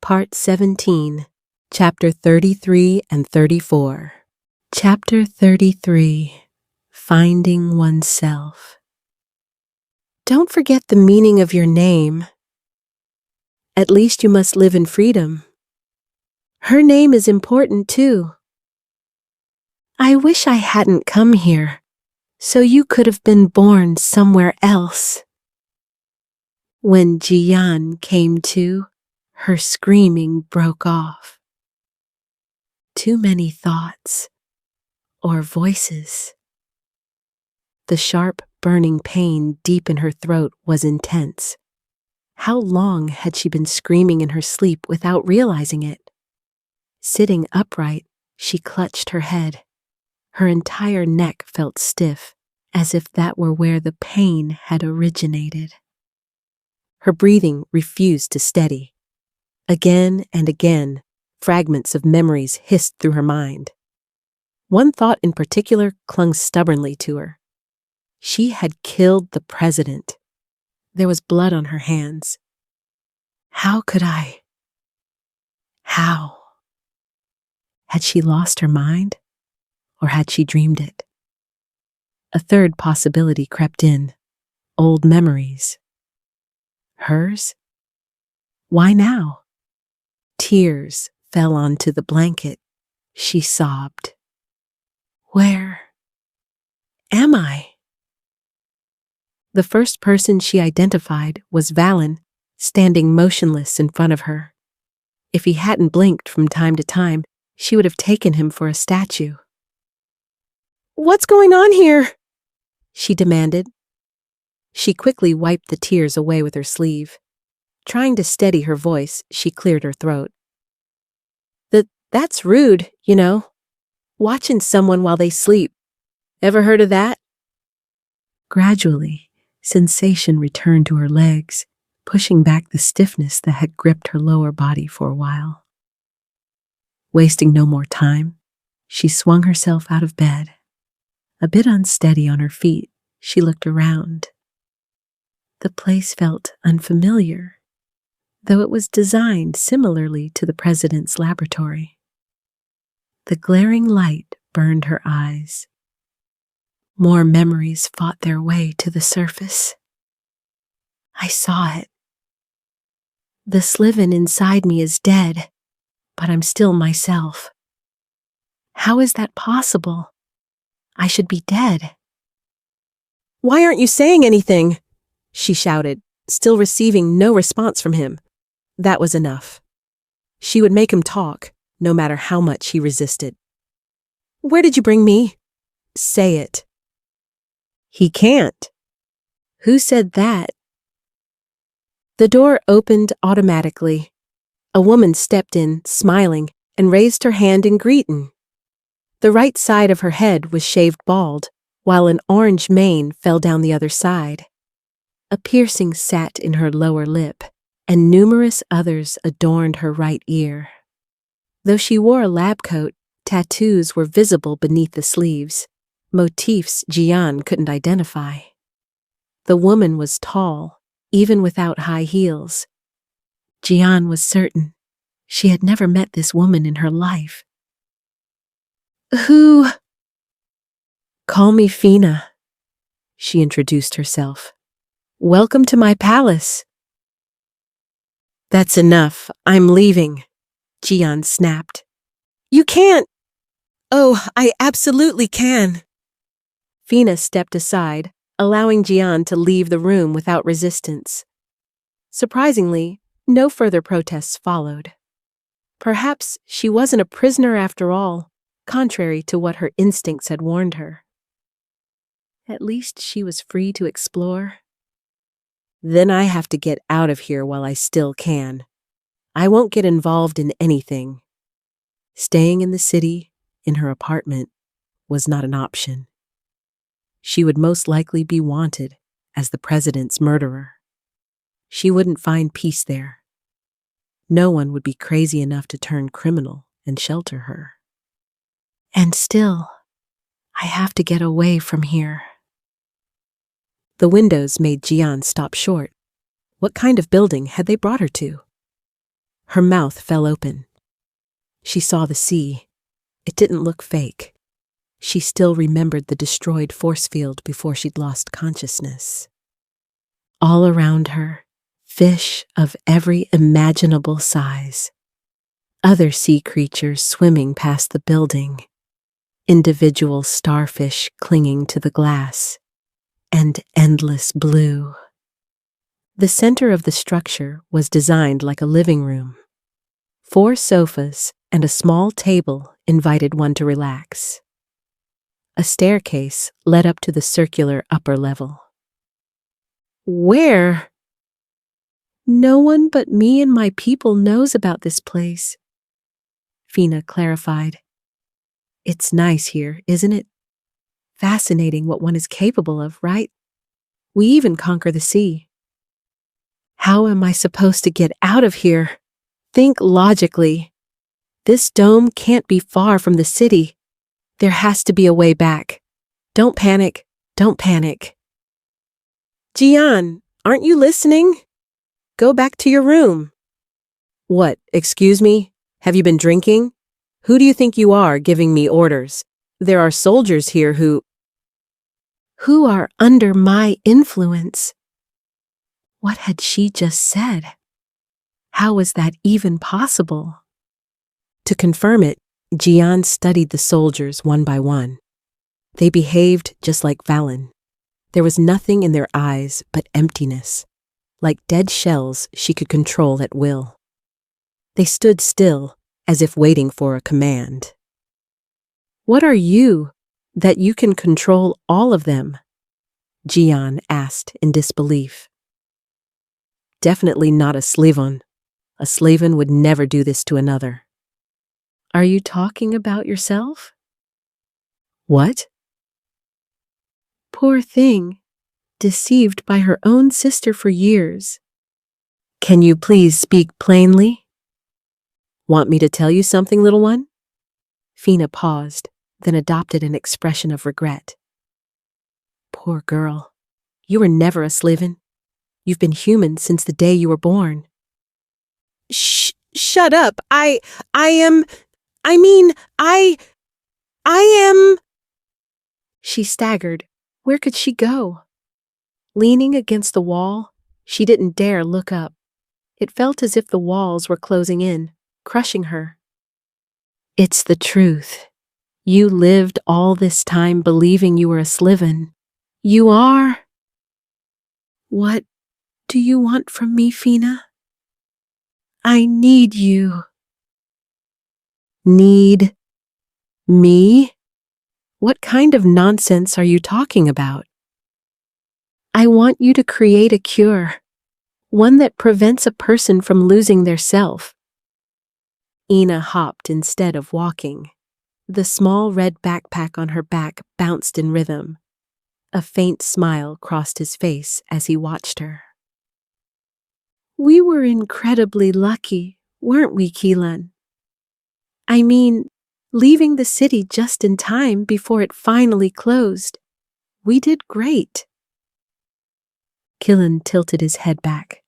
Part 17, Chapter 33 and 34. Chapter 33, Finding Oneself. Don't forget the meaning of your name. At least you must live in freedom. Her name is important too. I wish I hadn't come here, so you could have been born somewhere else. When Jiyan came to, her screaming broke off. Too many thoughts or voices. The sharp, burning pain deep in her throat was intense. How long had she been screaming in her sleep without realizing it? Sitting upright, she clutched her head. Her entire neck felt stiff, as if that were where the pain had originated. Her breathing refused to steady. Again and again, fragments of memories hissed through her mind. One thought in particular clung stubbornly to her. She had killed the president. There was blood on her hands. How could I? How? Had she lost her mind, or had she dreamed it? A third possibility crept in. Old memories. Hers? Why now? Tears fell onto the blanket. She sobbed. Where am I? The first person she identified was Valen, standing motionless in front of her. If he hadn't blinked from time to time, she would have taken him for a statue. "What's going on here?" she demanded. She quickly wiped the tears away with her sleeve. Trying to steady her voice, she cleared her throat. That's rude, you know. Watching someone while they sleep. Ever heard of that? Gradually, sensation returned to her legs, pushing back the stiffness that had gripped her lower body for a while. Wasting no more time, she swung herself out of bed. A bit unsteady on her feet, she looked around. The place felt unfamiliar, though it was designed similarly to the president's laboratory. The glaring light burned her eyes. More memories fought their way to the surface. I saw it. The Slivon inside me is dead, but I'm still myself. How is that possible? I should be dead. "Why aren't you saying anything?" she shouted, still receiving no response from him. That was enough. She would make him talk, no matter how much he resisted. "Where did you bring me? Say it." "He can't." "Who said that?" The door opened automatically. A woman stepped in, smiling, and raised her hand in greeting. The right side of her head was shaved bald, while an orange mane fell down the other side. A piercing sat in her lower lip, and numerous others adorned her right ear. Though she wore a lab coat, tattoos were visible beneath the sleeves, motifs Jiyan couldn't identify. The woman was tall, even without high heels. Jiyan was certain she had never met this woman in her life. "Who?" "Call me Fina," she introduced herself. "Welcome to my palace." "That's enough. I'm leaving," Jiyan snapped. "You can't." "Oh, I absolutely can." Fina stepped aside, allowing Jiyan to leave the room without resistance. Surprisingly, no further protests followed. Perhaps she wasn't a prisoner after all, contrary to what her instincts had warned her. At least she was free to explore. "Then I have to get out of here while I still can. I won't get involved in anything." Staying in the city, in her apartment, was not an option. She would most likely be wanted as the president's murderer. She wouldn't find peace there. No one would be crazy enough to turn criminal and shelter her. And still, I have to get away from here. The windows made Jiyan stop short. What kind of building had they brought her to? Her mouth fell open. She saw the sea. It didn't look fake. She still remembered the destroyed force field before she'd lost consciousness. All around her, fish of every imaginable size. Other sea creatures swimming past the building. Individual starfish clinging to the glass. And endless blue. The center of the structure was designed like a living room. 4 sofas and a small table invited one to relax. A staircase led up to the circular upper level. Where? No one but me and my people knows about this place, Fina clarified. It's nice here, isn't it? Fascinating what one is capable of, right? We even conquer the sea. How am I supposed to get out of here? Think logically. This dome can't be far from the city. There has to be a way back. Don't panic. Don't panic. Jiyan, aren't you listening? Go back to your room. What, excuse me? Have you been drinking? Who do you think you are giving me orders? There are soldiers here who are under my influence. What had she just said? How was that even possible? To confirm it, Jiyan studied the soldiers one by one. They behaved just like Valen. There was nothing in their eyes but emptiness, like dead shells she could control at will. They stood still, as if waiting for a command. What are you, that you can control all of them? Jiyan asked in disbelief. Definitely not a Slivon. A Slivon would never do this to another. Are you talking about yourself? What? Poor thing, deceived by her own sister for years. Can you please speak plainly? Want me to tell you something, little one? Fina paused, then adopted an expression of regret. Poor girl. You were never a Slivon. You've been human since the day you were born. Shut up. I am... She staggered. Where could she go? Leaning against the wall, she didn't dare look up. It felt as if the walls were closing in, crushing her. It's the truth. You lived all this time believing you were a Slivon. You are. What do you want from me, Fina? I need you. Need me? What kind of nonsense are you talking about? I want you to create a cure, one that prevents a person from losing their self. Ina hopped instead of walking. The small red backpack on her back bounced in rhythm. A faint smile crossed his face as he watched her. We were incredibly lucky, weren't we, Kilan? I mean, leaving the city just in time before it finally closed. We did great. Kilan tilted his head back.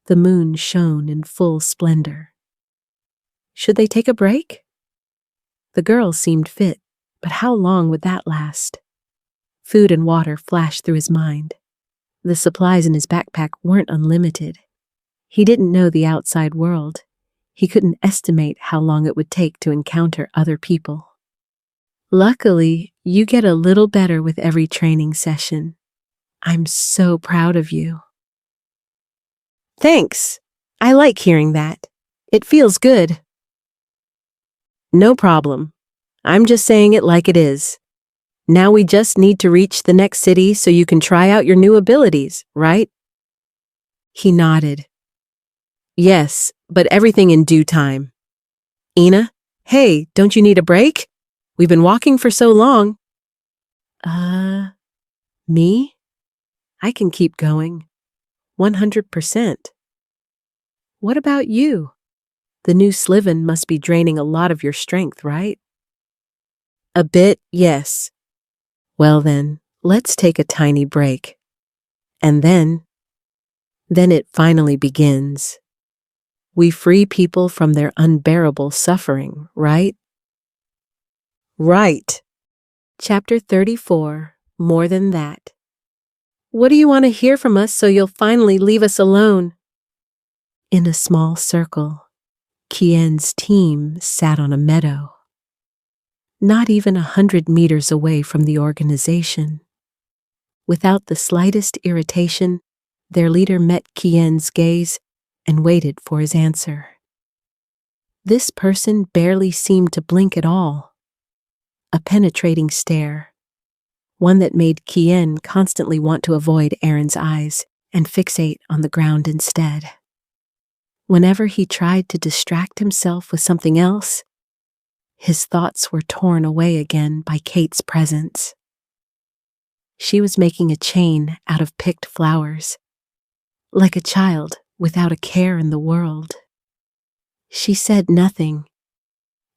The moon shone in full splendor. Should they take a break? The girl seemed fit, but how long would that last? Food and water flashed through his mind. The supplies in his backpack weren't unlimited. He didn't know the outside world. He couldn't estimate how long it would take to encounter other people. Luckily, you get a little better with every training session. I'm so proud of you. Thanks. I like hearing that. It feels good. No problem. I'm just saying it like it is. Now we just need to reach the next city so you can try out your new abilities, right? He nodded. Yes, but everything in due time. Ina, hey, don't you need a break? We've been walking for so long. Me? I can keep going. 100%. What about you? The new Slivon must be draining a lot of your strength, right? A bit, yes. Well then, let's take a tiny break. And then it finally begins. We free people from their unbearable suffering, right? Right. Chapter 34, More Than That. What do you want to hear from us so you'll finally leave us alone? In a small circle, Kian's team sat on a meadow, not even 100 meters away from the organization. Without the slightest irritation, their leader met Kian's gaze and waited for his answer. This person barely seemed to blink at all. A penetrating stare, one that made Kian constantly want to avoid Aaron's eyes and fixate on the ground instead. Whenever he tried to distract himself with something else, his thoughts were torn away again by Kate's presence. She was making a chain out of picked flowers, like a child without a care in the world. She said nothing,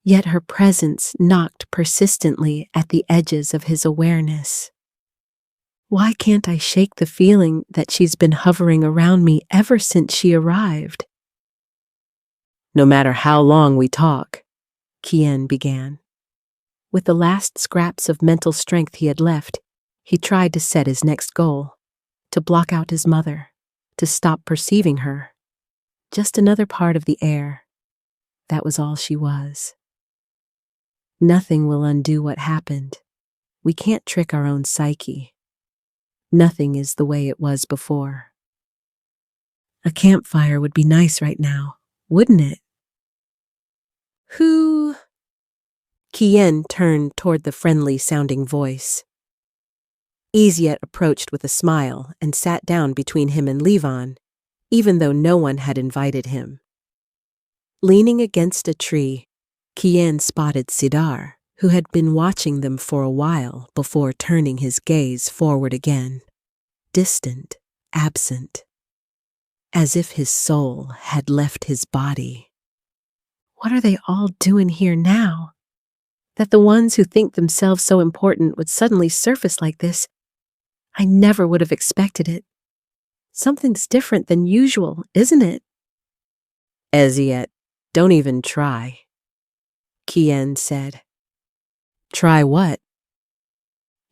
yet her presence knocked persistently at the edges of his awareness. Why can't I shake the feeling that she's been hovering around me ever since she arrived? No matter how long we talk, Kian began. With the last scraps of mental strength he had left, he tried to set his next goal, to block out his mother, to stop perceiving her. Just another part of the air. That was all she was. Nothing will undo what happened. We can't trick our own psyche. Nothing is the way it was before. A campfire would be nice right now, wouldn't it? Who? Kian turned toward the friendly-sounding voice. Eziet approached with a smile and sat down between him and Slivon, even though no one had invited him. Leaning against a tree, Kian spotted Sidar, who had been watching them for a while before turning his gaze forward again, distant, absent, as if his soul had left his body. What are they all doing here now? That the ones who think themselves so important would suddenly surface like this, I never would have expected it. Something's different than usual, isn't it? Eziet, don't even try, Kian said. Try what?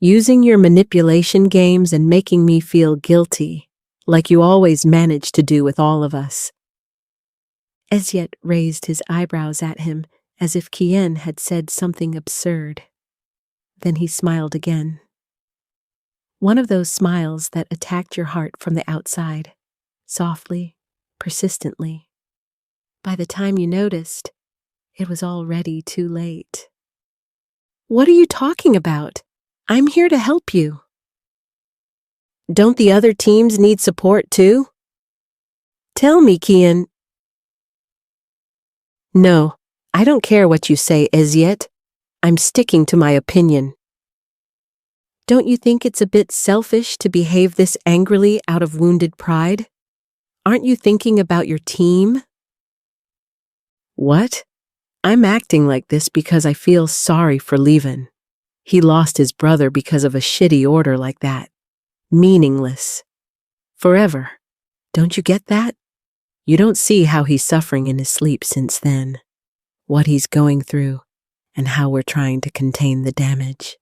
Using your manipulation games and making me feel guilty, like you always manage to do with all of us. Eziet raised his eyebrows at him as if Kian had said something absurd. Then he smiled again. One of those smiles that attacked your heart from the outside, softly, persistently. By the time you noticed, it was already too late. What are you talking about? I'm here to help you. Don't the other teams need support too? Tell me, Kian. No, I don't care what you say, Eziet. I'm sticking to my opinion. Don't you think it's a bit selfish to behave this angrily out of wounded pride? Aren't you thinking about your team? What? I'm acting like this because I feel sorry for Slivon. He lost his brother because of a shitty order like that. Meaningless. Forever. Don't you get that? You don't see how he's suffering in his sleep since then, what he's going through, and how we're trying to contain the damage.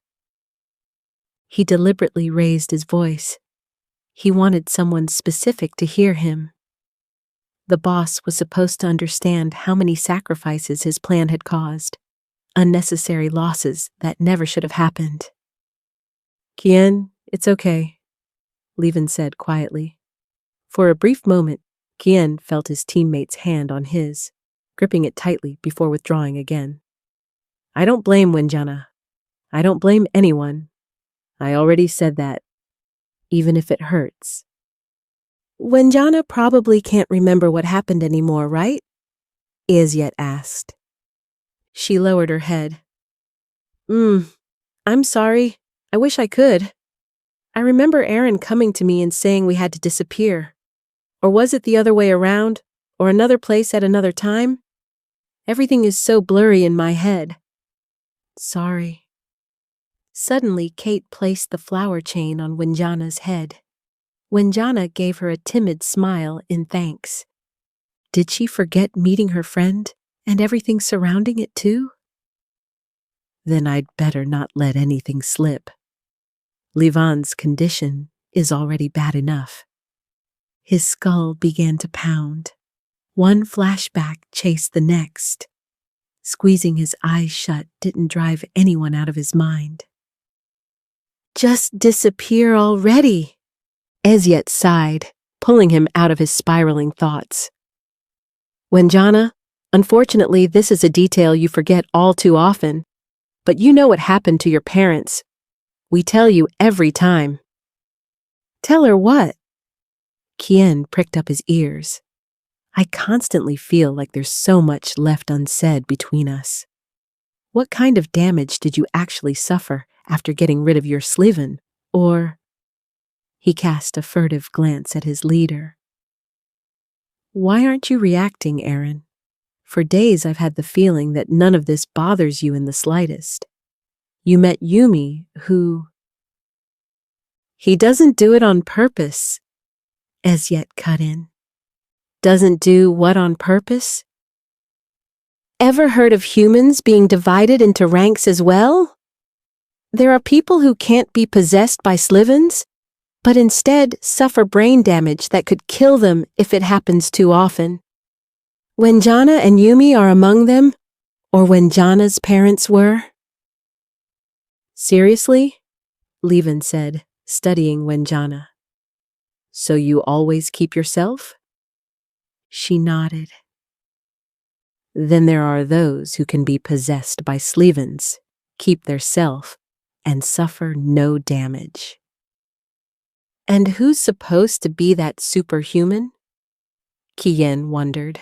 He deliberately raised his voice. He wanted someone specific to hear him. The boss was supposed to understand how many sacrifices his plan had caused, unnecessary losses that never should have happened. Kian, it's okay, Slivon said quietly. For a brief moment, Kian felt his teammate's hand on his, gripping it tightly before withdrawing again. I don't blame Wenjana. I don't blame anyone. I already said that, even if it hurts. Wenjana probably can't remember what happened anymore, right? Eziet asked. She lowered her head. I'm sorry. I wish I could. I remember Aaron coming to me and saying we had to disappear. Or was it the other way around? Or another place at another time? Everything is so blurry in my head. Sorry. Suddenly, Kate placed the flower chain on Wenjana's head. Wenjana gave her a timid smile in thanks. Did she forget meeting her friend and everything surrounding it too? Then I'd better not let anything slip. Slivon's condition is already bad enough. His skull began to pound. One flashback chased the next. Squeezing his eyes shut didn't drive anyone out of his mind. Just disappear already, Ezyet sighed, pulling him out of his spiraling thoughts. Wenjana, unfortunately this is a detail you forget all too often, but you know what happened to your parents. We tell you every time. Tell her what? Kilan pricked up his ears. I constantly feel like there's so much left unsaid between us. What kind of damage did you actually suffer after getting rid of your Slivon? Or... He cast a furtive glance at his leader. Why aren't you reacting, Aaron? For days I've had the feeling that none of this bothers you in the slightest. You met Yumi, who... He doesn't do it on purpose, Ezyet cut in. Doesn't do what on purpose? Ever heard of humans being divided into ranks as well? There are people who can't be possessed by Slivons, but instead suffer brain damage that could kill them if it happens too often. Wenjana and Yumi are among them, or Wenjana's parents were. Seriously? Slivon said, studying Wenjana. So you always keep yourself? She nodded. Then there are those who can be possessed by Slivons, keep their self, and suffer no damage. And who's supposed to be that superhuman? Kilan wondered.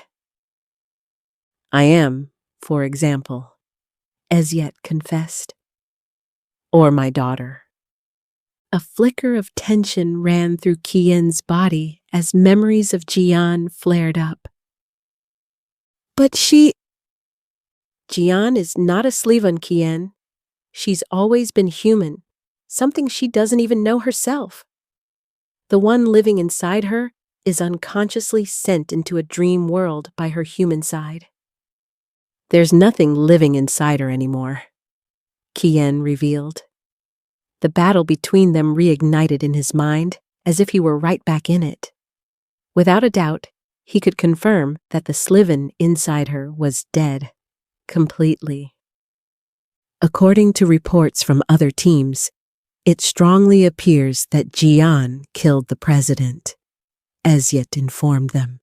I am, for example, Ezyet confessed. Or my daughter. A flicker of tension ran through Kian's body as memories of Jiyan flared up. But Jiyan is not a Slivon, Kian. She's always been human, something she doesn't even know herself. The one living inside her is unconsciously sent into a dream world by her human side. There's nothing living inside her anymore, Kilan revealed. The battle between them reignited in his mind as if he were right back in it. Without a doubt, he could confirm that the Slivon inside her was dead, completely. According to reports from other teams, it strongly appears that Jiyan killed the president, Ezyet informed them.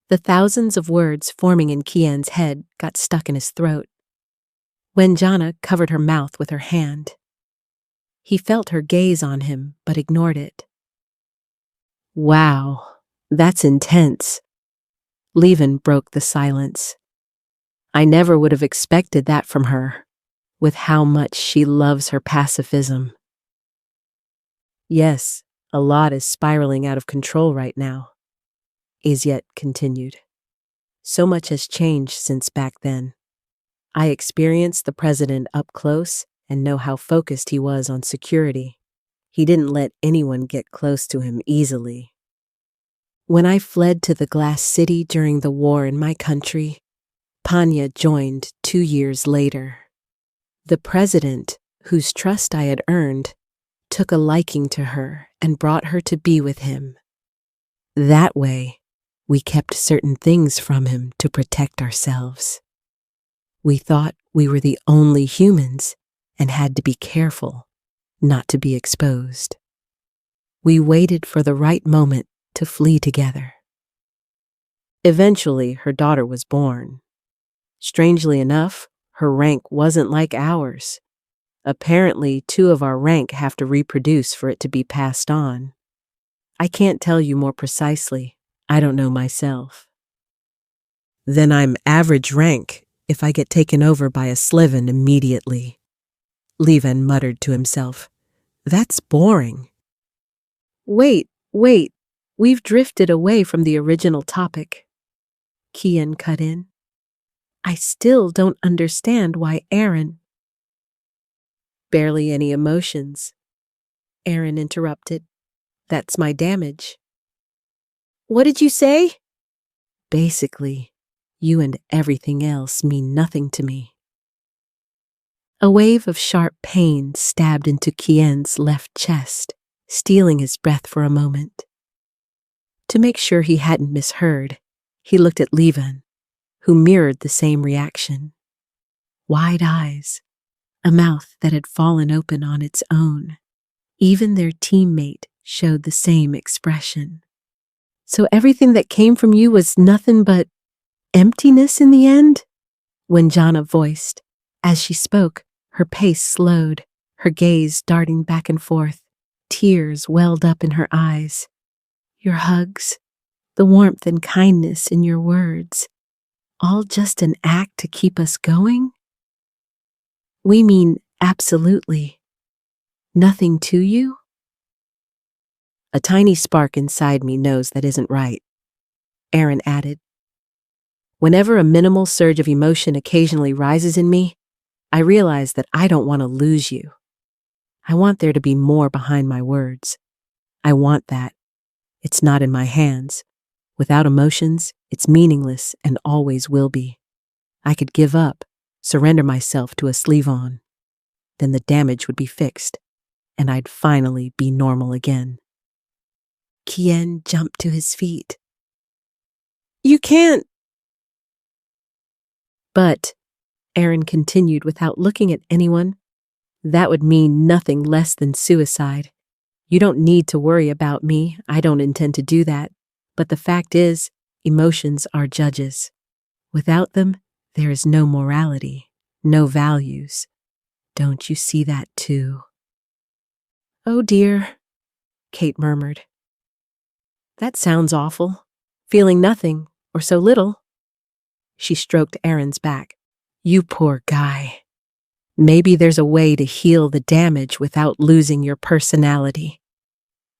The thousands of words forming in Kian's head got stuck in his throat. Wenjana covered her mouth with her hand. He felt her gaze on him, but ignored it. Wow, that's intense. Slivon broke the silence. I never would have expected that from her, with how much she loves her pacifism. Yes, a lot is spiraling out of control right now, Ezyet continued. So much has changed since back then. I experienced the president up close and know how focused he was on security. He didn't let anyone get close to him easily. When I fled to the Glass City during the war in my country, Panya joined 2 years later. The president, whose trust I had earned, took a liking to her and brought her to be with him. That way, we kept certain things from him to protect ourselves. We thought we were the only humans and had to be careful not to be exposed. We waited for the right moment to flee together. Eventually, her daughter was born. Strangely enough, her rank wasn't like ours. Apparently, 2 of our rank have to reproduce for it to be passed on. I can't tell you more precisely. I don't know myself. Then I'm average rank if I get taken over by a Slivon immediately. Slivon muttered to himself. That's boring. Wait, we've drifted away from the original topic. Kilan cut in. I still don't understand why Aaron... Barely any emotions, Aaron interrupted. That's my damage. What did you say? basically, you and everything else mean nothing to me. A wave of sharp pain stabbed into Kian's left chest, stealing his breath for a moment. To make sure he hadn't misheard, he looked at Slivon, who mirrored the same reaction. Wide eyes, a mouth that had fallen open on its own. Even their teammate showed the same expression. So everything that came from you was nothing but emptiness in the end? Wenjana voiced. As she spoke, her pace slowed, her gaze darting back and forth. Tears welled up in her eyes. Your hugs, the warmth and kindness in your words, all just an act to keep us going? We mean absolutely nothing to you? A tiny spark inside me knows that isn't right, Aaron added. Whenever a minimal surge of emotion occasionally rises in me, I realize that I don't want to lose you. I want there to be more behind my words. I want that. It's not in my hands. Without emotions, it's meaningless and always will be. I could give up, surrender myself to a Slivon. Then the damage would be fixed, and I'd finally be normal again. Kian jumped to his feet. You can't. But, Aaron continued without looking at anyone, that would mean nothing less than suicide. You don't need to worry about me. I don't intend to do that. But the fact is, emotions are judges. Without them, there is no morality, no values. Don't you see that too? Oh dear, Kate murmured. That sounds awful. Feeling nothing, or so little. She stroked Aaron's back. You poor guy. Maybe there's a way to heal the damage without losing your personality.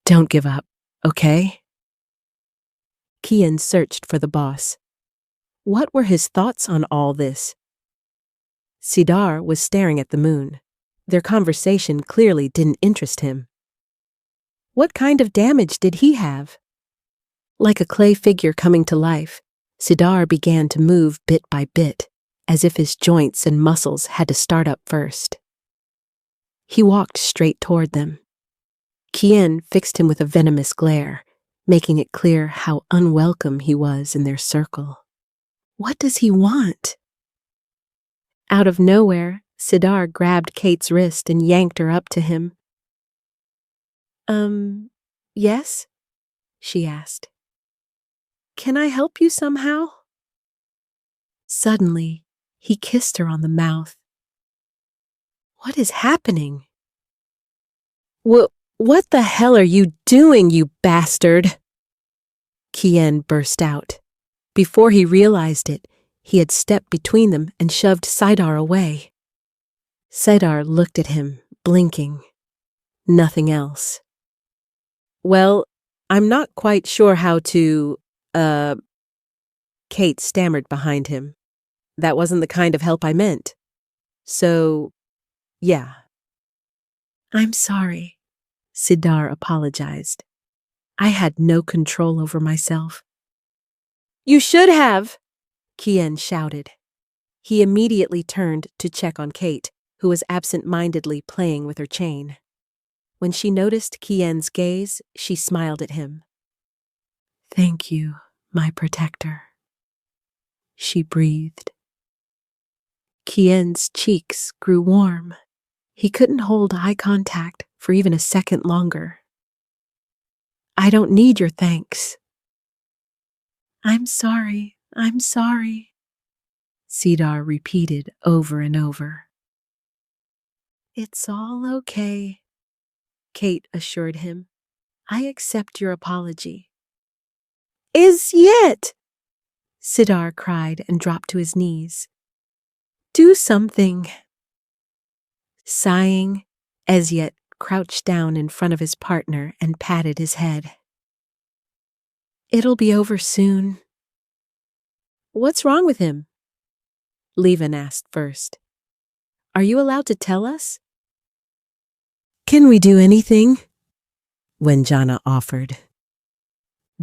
Don't give up, okay? Kian searched for the boss. What were his thoughts on all this? Sidar was staring at the moon. Their conversation clearly didn't interest him. What kind of damage did he have? Like a clay figure coming to life, Sidar began to move bit by bit, as if his joints and muscles had to start up first. He walked straight toward them. Kian fixed him with a venomous glare, making it clear how unwelcome he was in their circle. What does he want? Out of nowhere, Sidar grabbed Kate's wrist and yanked her up to him. Yes? She asked. Can I help you somehow? Suddenly, he kissed her on the mouth. What is happening? What the hell are you doing, you bastard? Kian burst out. Before he realized it, he had stepped between them and shoved Sidar away. Sidar looked at him, blinking. Nothing else. Well, I'm not quite sure how to, Kate stammered behind him. That wasn't the kind of help I meant. So, yeah. I'm sorry, Sidar apologized. I had no control over myself. You should have, Kian shouted. He immediately turned to check on Kate, who was absent-mindedly playing with her chain. When she noticed Kian's gaze, she smiled at him. Thank you, my protector. She breathed. Kian's cheeks grew warm. He couldn't hold eye contact for even a second longer. I don't need your thanks. I'm sorry, Sidar repeated over and over. It's all okay, Kate assured him. I accept your apology. Is yet, Sidar cried and dropped to his knees. Do something. Sighing, Ezyet crouched down in front of his partner and patted his head. It'll be over soon. What's wrong with him? Slivon asked first. Are you allowed to tell us? Can we do anything? Wenjana offered.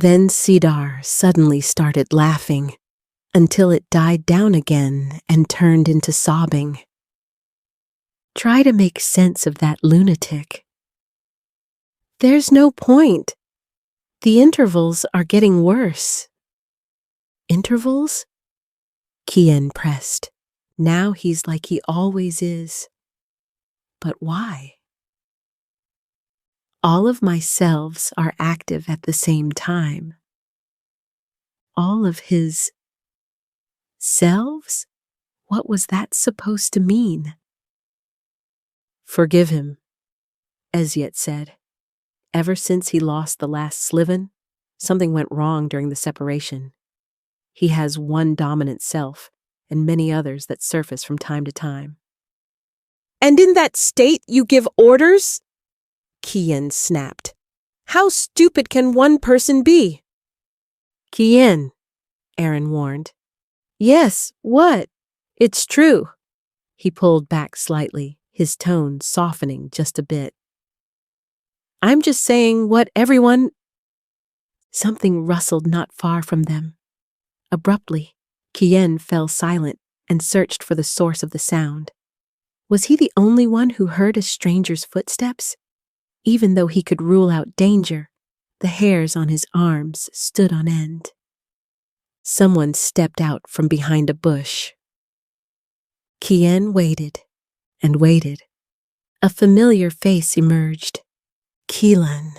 Then Cedar suddenly started laughing until it died down again and turned into sobbing. Try to make sense of that lunatic. There's no point. The intervals are getting worse. Intervals? Kian pressed. Now he's like he always is. But why? All of my selves are active at the same time. All of his selves? What was that supposed to mean? Forgive him, Eziet said. Ever since he lost the last Slivon, something went wrong during the separation. He has one dominant self and many others that surface from time to time. And in that state you give orders? Kian snapped. How stupid can one person be? Kian, Aaron warned. Yes, what? It's true. He pulled back slightly, his tone softening just a bit. I'm just saying what everyone... Something rustled not far from them. Abruptly, Kian fell silent and searched for the source of the sound. Was he the only one who heard a stranger's footsteps? Even though he could rule out danger, the hairs on his arms stood on end. Someone stepped out from behind a bush. Kian waited and waited. A familiar face emerged. Kilan.